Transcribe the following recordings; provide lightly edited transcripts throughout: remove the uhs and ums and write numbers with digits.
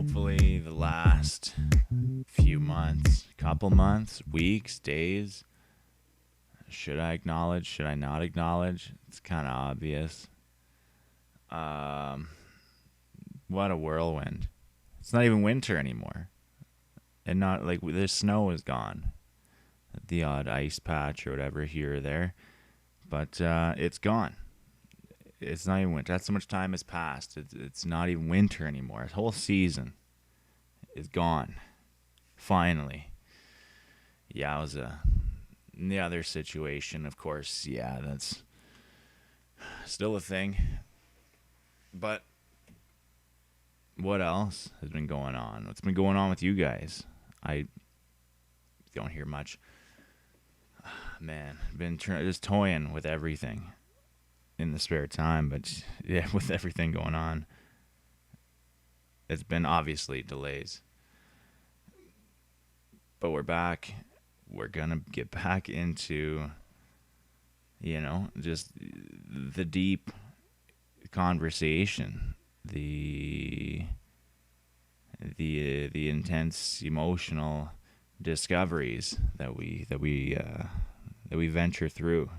hopefully the last few months, couple months, weeks, days. Should I acknowledge? Should I not acknowledge? It's kind of obvious. What a whirlwind. It's not even winter anymore. And not like the snow is gone. The odd ice patch or whatever here or there. But it's gone. It's not even winter. That's so much time has passed. It's not even winter anymore. The whole season is gone. Finally. Yowza. The other situation, of course, yeah, that's still a thing. But what else has been going on? What's been going on with you guys? I don't hear much. Man, been just toying with everything in the spare time, but yeah, with everything going on, it's been obviously delays. But we're back. We're gonna get back into, just the deep conversation, the intense emotional discoveries that we venture through.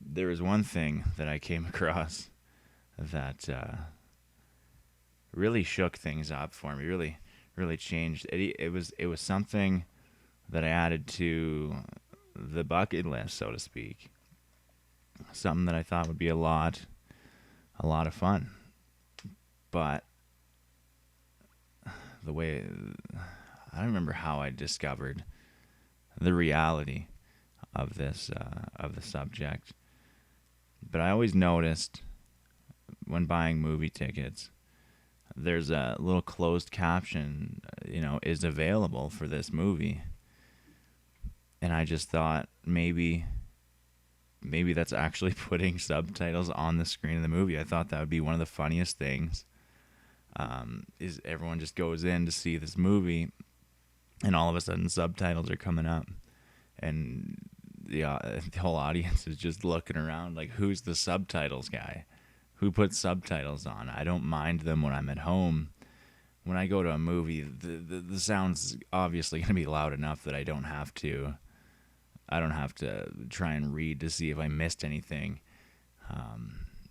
There was one thing that I came across that really shook things up for me. Really changed. It was something that I added to the bucket list, so to speak. Something that I thought would be a lot of fun. But the way, I don't remember how I discovered the reality of this, of the subject. But I always noticed when buying movie tickets, there's a little closed caption, is available for this movie. And I just thought maybe that's actually putting subtitles on the screen of the movie. I thought that would be one of the funniest things. Is everyone just goes in to see this movie, and all of a sudden subtitles are coming up, and the whole audience is just looking around like, who's the subtitles guy? Who puts subtitles on? I don't mind them when I'm at home. When I go to a movie, the sound's obviously going to be loud enough that I don't have to try and read to see if I missed anything.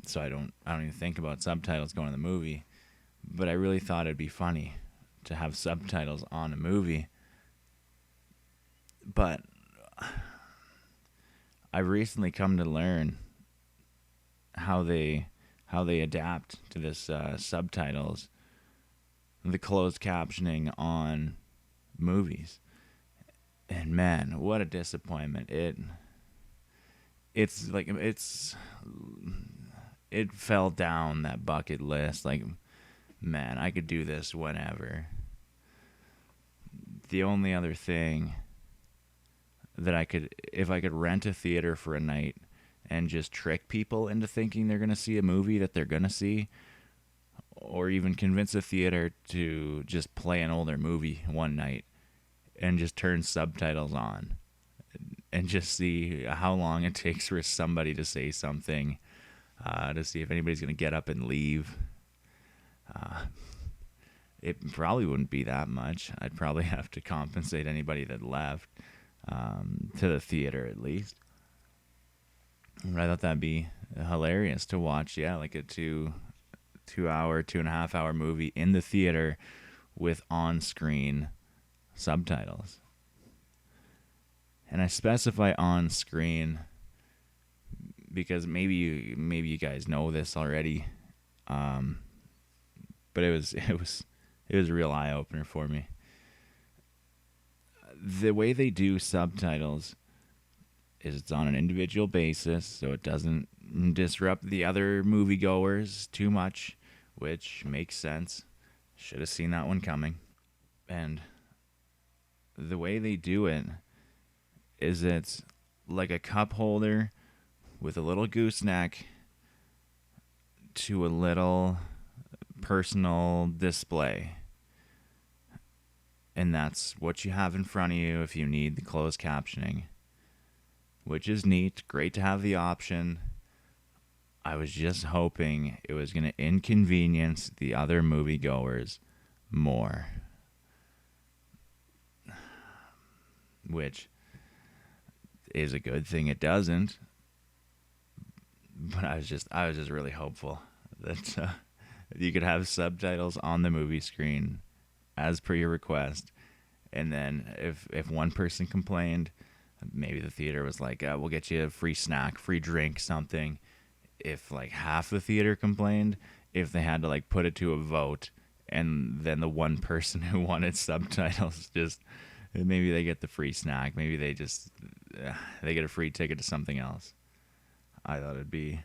So I don't even think about subtitles going to the movie. But I really thought it'd be funny to have subtitles on a movie. But I've recently come to learn how they adapt to this subtitles, the closed captioning on movies. And man, what a disappointment. It fell down that bucket list. Like, man, I could do this whenever. The only other thing that if I could rent a theater for a night and just trick people into thinking they're going to see a movie that they're going to see, or even convince a theater to just play an older movie one night and just turn subtitles on and just see how long it takes for somebody to say something, to see if anybody's going to get up and leave. It probably wouldn't be that much. I'd probably have to compensate anybody that left, to the theater at least. But I thought that'd be hilarious to watch. Yeah, like a 2.5 hour movie in the theater with on-screen subtitles. And I specify on-screen because maybe you guys know this already, but it was a real eye opener for me. The way they do subtitles is it's on an individual basis, so it doesn't disrupt the other moviegoers too much, which makes sense. Should have seen that one coming. And the way they do it is it's like a cup holder with a little gooseneck to a little personal display. And that's what you have in front of you if you need the closed captioning, which is neat. Great to have the option. I was just hoping it was going to inconvenience the other moviegoers more, which is a good thing it doesn't. But I was just really hopeful that you could have subtitles on the movie screen as per your request, and then if one person complained, maybe the theater was like, we'll get you a free snack, free drink, something. If like half the theater complained, if they had to like put it to a vote, and then the one person who wanted subtitles just maybe they get the free snack, maybe they get a free ticket to something else. I thought it'd be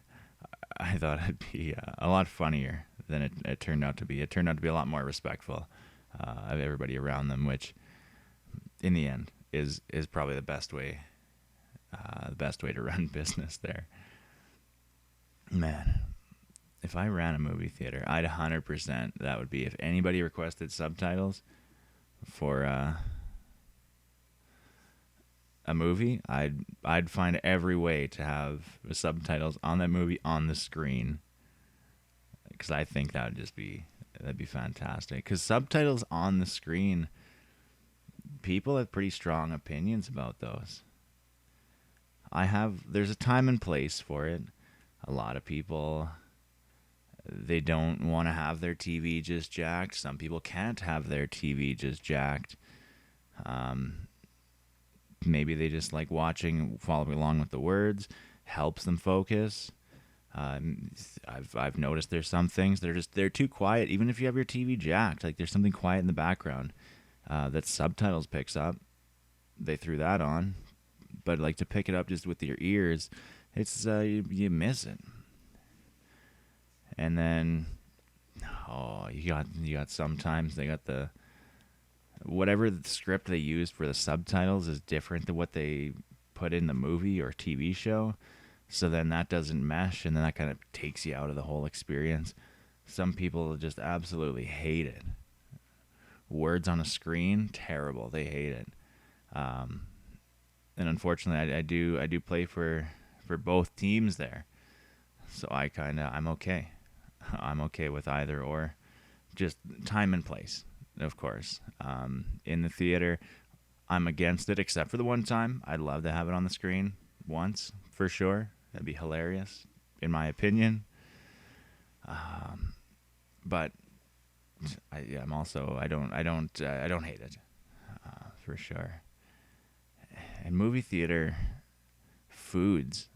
a lot funnier than it turned out to be. It turned out to be a lot more respectful of everybody around them, which in the end is probably the best way to run business there. Man, if I ran a movie theater, I'd 100% that would be if anybody requested subtitles for a movie, I'd find every way to have subtitles on that movie on the screen, because I think that'd be fantastic. Because subtitles on the screen, people have pretty strong opinions about those. There's a time and place for it. A lot of people, they don't want to have their TV just jacked. Some people can't have their TV just jacked. Maybe they just like following along with the words, helps them focus. I've noticed there's some things they're too quiet. Even if you have your TV jacked, like there's something quiet in the background that subtitles picks up. They threw that on, but like to pick it up just with your ears, it's you miss it. And then you got sometimes they got the whatever the script they used for the subtitles is different than what they put in the movie or TV show. So then that doesn't mesh, and then that kind of takes you out of the whole experience. Some people just absolutely hate it. Words on a screen, terrible. They hate it. And unfortunately, I do play for both teams there, so I'm okay. I'm okay with either or, just time and place, of course. In the theater, I'm against it, except for the one time. I'd love to have it on the screen once for sure. That'd be hilarious, in my opinion. But I don't hate it for sure. And movie theater foods,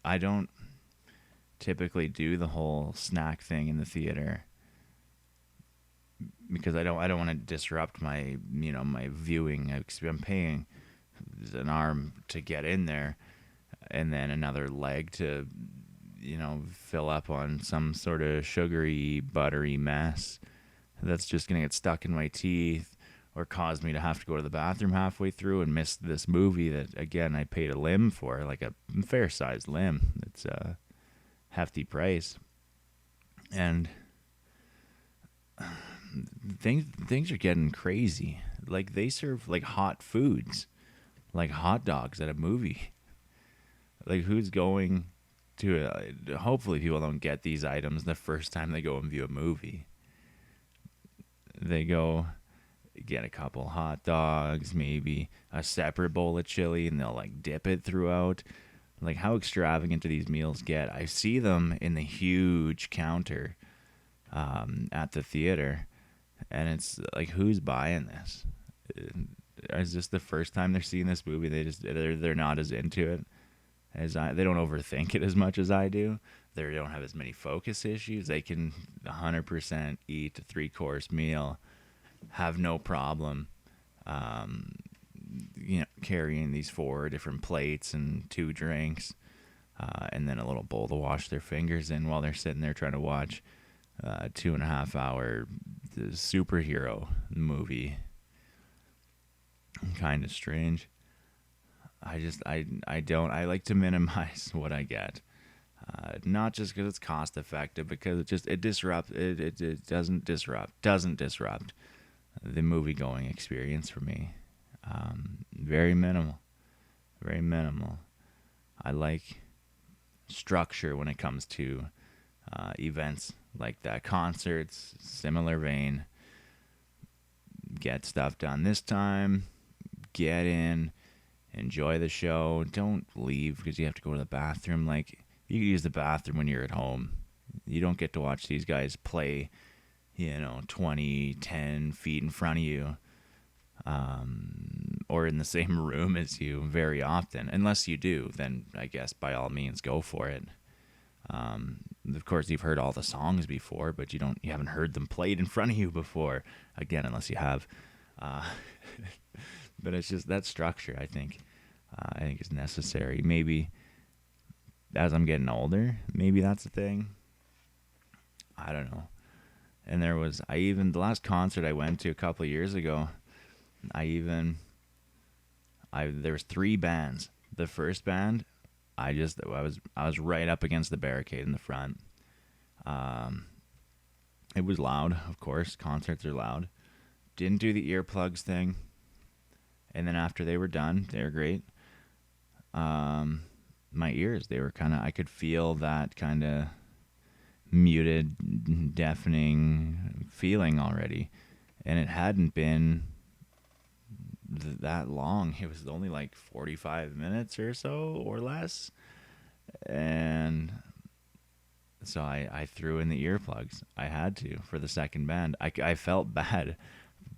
I don't typically do the whole snack thing in the theater because I don't want to disrupt my my viewing. I'm paying an arm to get in there, and then another leg to fill up on some sort of sugary, buttery mess that's just gonna get stuck in my teeth or cause me to have to go to the bathroom halfway through and miss this movie that, again, I paid a limb for, like a fair-sized limb. It's a hefty price. And things are getting crazy. Like, they serve, like, hot foods, like hot dogs at a movie. Like, who's going to hopefully people don't get these items the first time they go and view a movie. They go get a couple hot dogs, maybe a separate bowl of chili, and they'll like dip it throughout. Like, how extravagant do these meals get? I see them in the huge counter at the theater, and it's like, who's buying this? Is this the first time they're seeing this movie? They're not as into it as I. They don't overthink it as much as I do. They don't have as many focus issues. They can 100% eat a 3-course meal, have no problem, carrying these 4 different plates and 2 drinks, and then a little bowl to wash their fingers in while they're sitting there trying to watch a 2.5-hour superhero movie. Kind of strange. I like to minimize what I get. Not just because it's cost effective, because it doesn't disrupt the movie going experience for me. Very minimal. I like structure when it comes to events like that. Concerts, similar vein. Get stuff done this time. Get in. Enjoy the show. Don't leave because you have to go to the bathroom. Like, you can use the bathroom when you're at home. You don't get to watch these guys play, 20, 10 feet in front of you, or in the same room as you very often. Unless you do, then I guess by all means go for it. Of course, you've heard all the songs before, but you haven't heard them played in front of you before. Again, unless you have. But it's just that structure. I think is necessary. Maybe as I'm getting older, maybe that's the thing. I don't know. And there was the last concert I went to a couple of years ago. There was 3 bands. The first band, I was right up against the barricade in the front. It was loud, of course. Concerts are loud. Didn't do the earplugs thing. And then after they were done, they were great. My ears, I could feel that kind of muted, deafening feeling already. And it hadn't been that long. It was only like 45 minutes or so or less. And so I threw in the earplugs. I had to for the second band. I felt bad,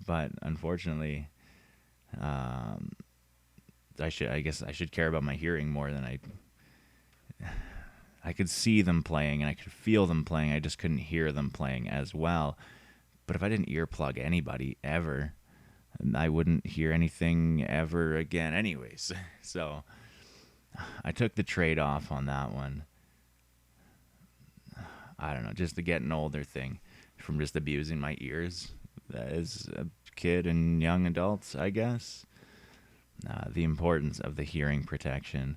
but unfortunately, I guess I should care about my hearing more than I could see them playing and I could feel them playing. I just couldn't hear them playing as well. But if I didn't earplug anybody ever, I wouldn't hear anything ever again anyways. So I took the trade-off on that one. I don't know, just the getting older thing from just abusing my ears as a kid and young adults, I guess. The importance of the hearing protection.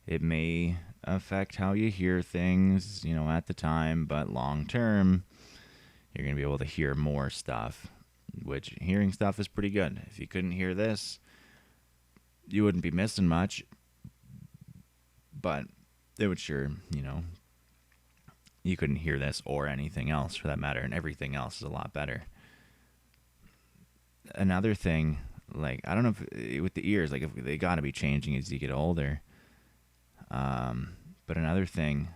It may affect how you hear things, at the time, but long term, you're going to be able to hear more stuff, which hearing stuff is pretty good. If you couldn't hear this, you wouldn't be missing much, but it would sure, you couldn't hear this or anything else for that matter, and everything else is a lot better. Another thing, like, I don't know if with the ears, like, if they got to be changing as you get older. But another thing,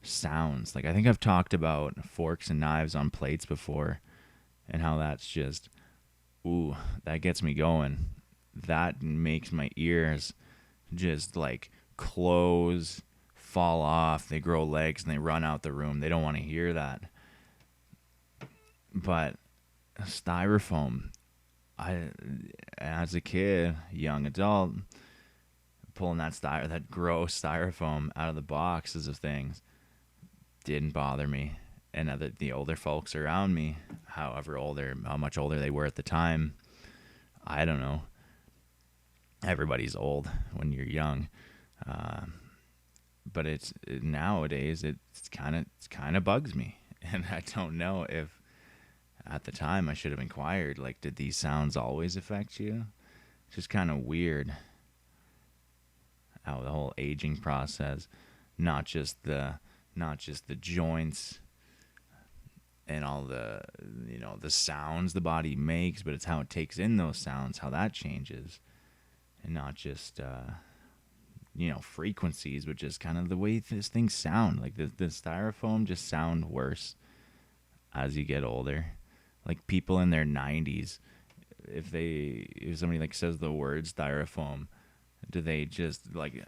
sounds. Like, I think I've talked about forks and knives on plates before, and how that's just, that gets me going. That makes my ears just like close, fall off. They grow legs and they run out the room. They don't want to hear that. But styrofoam, as a kid, young adult, pulling that gross styrofoam out of the boxes of things didn't bother me. And the older folks around me, how much older they were at the time, I don't know. Everybody's old when you're young, but nowadays it's kind of bugs me, and I don't know if at the time I should have inquired. Like, did these sounds always affect you? It's just kind of weird how the whole aging process, not just the joints and all the the sounds the body makes, but it's how it takes in those sounds, how that changes, and not just frequencies, but just kind of the way these things sound. Like the styrofoam just sound worse as you get older. Like people in their 90s, if somebody like says the word styrofoam, do they just like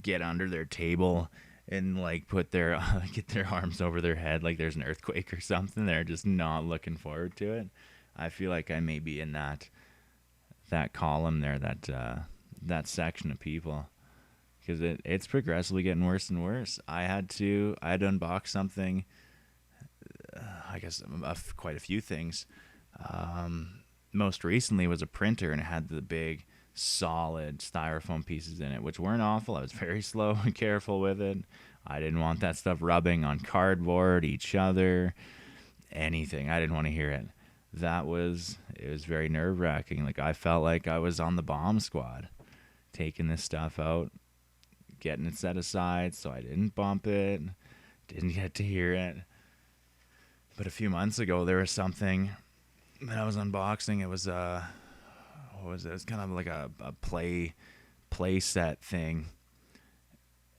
get under their table and like put their get their arms over their head like there's an earthquake or something? They're just not looking forward to it. I feel like I may be in that column there, that section of people, because it's progressively getting worse and worse. I had to unbox something. I guess quite a few things. Most recently was a printer, and it had the big solid styrofoam pieces in it, which weren't awful. I was very slow and careful with it. I didn't want that stuff rubbing on cardboard, each other, anything. I didn't want to hear it. It was very nerve-wracking. Like, I felt like I was on the bomb squad taking this stuff out, getting it set aside so I didn't bump it, didn't get to hear it. But a few months ago, there was something that I was unboxing. It was what was it? It was kind of like a play set thing.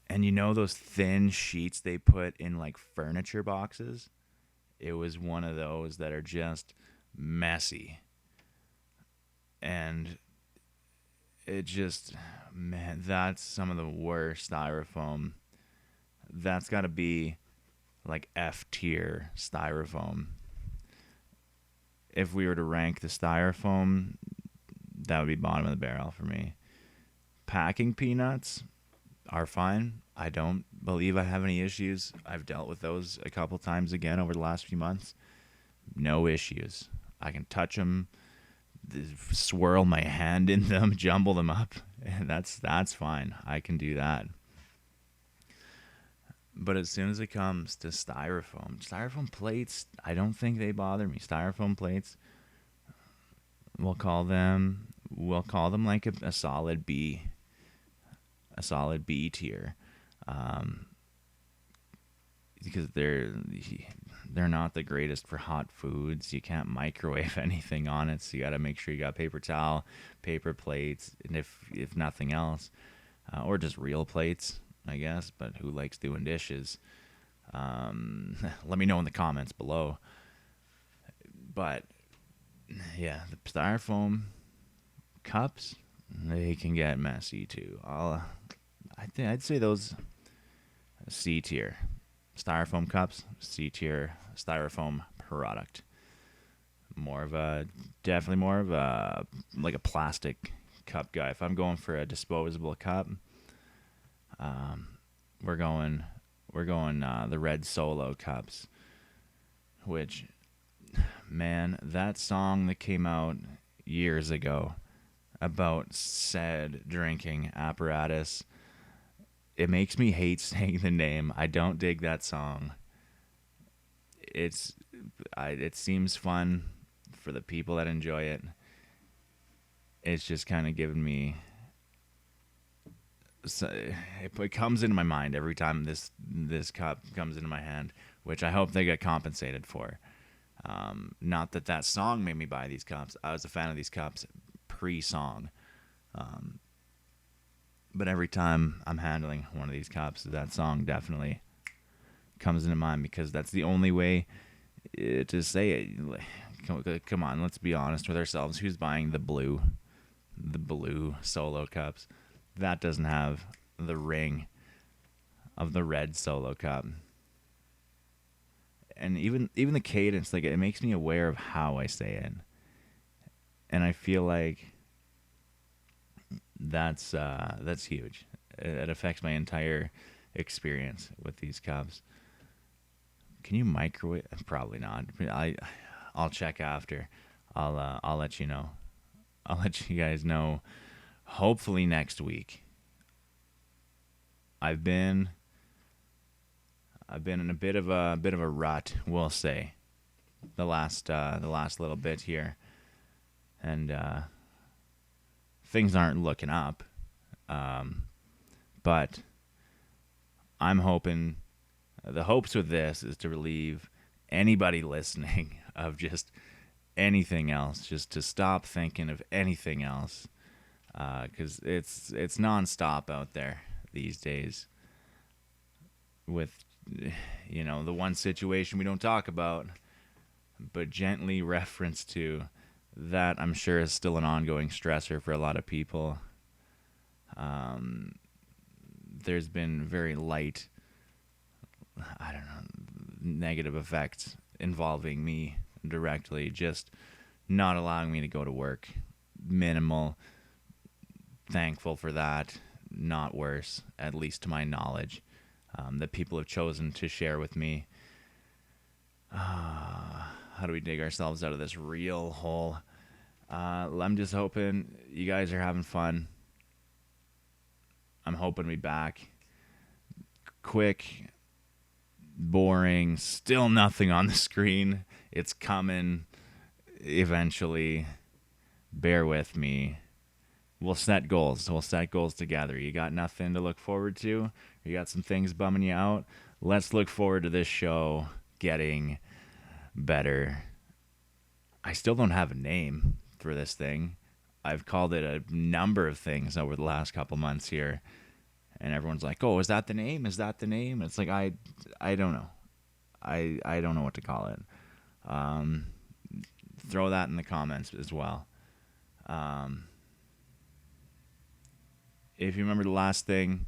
And you know those thin sheets they put in like furniture boxes? It was one of those that are just messy. And it just, man, that's some of the worst styrofoam. That's got to be like F tier styrofoam. If we were to rank the styrofoam, that would be bottom of the barrel for me. Packing peanuts are fine. I don't believe I have any issues. I've dealt with those a couple times again over the last few months. No issues. I can touch them, swirl my hand in them, jumble them up. That's fine. I can do that. But as soon as it comes to styrofoam plates, I don't think they bother me. Styrofoam plates, we'll call them like a solid B, tier, because they're not the greatest for hot foods. You can't microwave anything on it, so you got to make sure you got paper towel, paper plates, and if nothing else, or just real plates, I guess. But who likes doing dishes? Let me know in the comments below. But yeah, the styrofoam cups, they can get messy too. I'd say those C tier. Styrofoam cups, C tier styrofoam product. Definitely more of a like a plastic cup guy. If I'm going for a disposable cup, we're going the red Solo cups, which, man, that song that came out years ago about said drinking apparatus, it makes me hate saying the name. I don't dig that song. It seems fun for the people that enjoy it. It's just kind of giving me, so it comes into my mind every time this cup comes into my hand, which I hope they get compensated for. Not that song made me buy these cups. I was a fan of these cups pre-song. But every time I'm handling one of these cups, that song definitely comes into mind, because that's the only way to say it. Come on, let's be honest with ourselves. Who's buying the blue Solo cups? That doesn't have the ring of the red Solo cup. And even the cadence, like, it makes me aware of how I say it. And I feel like that's huge. It affects my entire experience with these cups. Can you microwave? Probably not. I'll check after. I'll let you know. I'll let you guys know. Hopefully next week. I've been in a bit of a rut, we'll say, the last little bit here, and things aren't looking up. But I'm hoping, the hopes with this is to relieve anybody listening of just anything else, just to stop thinking of anything else, because it's nonstop out there these days with, the one situation we don't talk about, but gently reference to, that I'm sure is still an ongoing stressor for a lot of people. There's been very light, negative effects involving me directly, just not allowing me to go to work. Minimal. Thankful for that. Not worse, at least to my knowledge, that people have chosen to share with me. How do we dig ourselves out of this real hole? I'm just hoping you guys are having fun. I'm hoping to be back. Quick, boring, still nothing on the screen. It's coming eventually. Bear with me. we'll set goals. We'll set goals together. You got nothing to look forward to? You got some things bumming you out? Let's look forward to this show getting better. I still don't have a name for this thing. I've called it a number of things over the last couple months here. And everyone's like, "Oh, is that the name? Is that the name?" It's like I don't know. I don't know what to call it. Throw that in the comments as well. If you remember the last thing,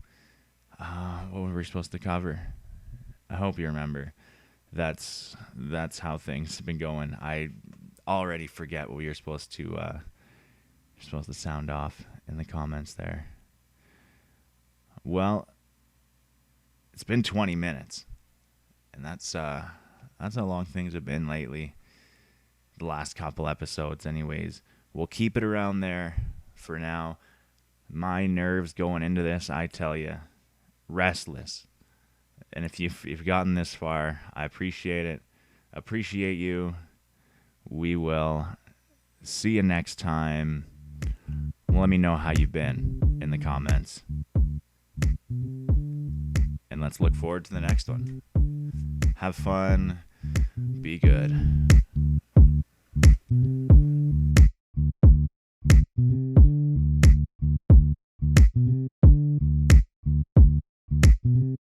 what were we supposed to cover? I hope you remember. That's how things have been going. I already forget what you're supposed to sound off in the comments there. Well, it's been 20 minutes, and that's how long things have been lately. The last couple episodes, anyways. We'll keep it around there for now. My nerves going into this, I tell you, restless. And if you've gotten this far, I appreciate it. Appreciate you. We will see you next time. Let me know how you've been in the comments. And let's look forward to the next one. Have fun. Be good.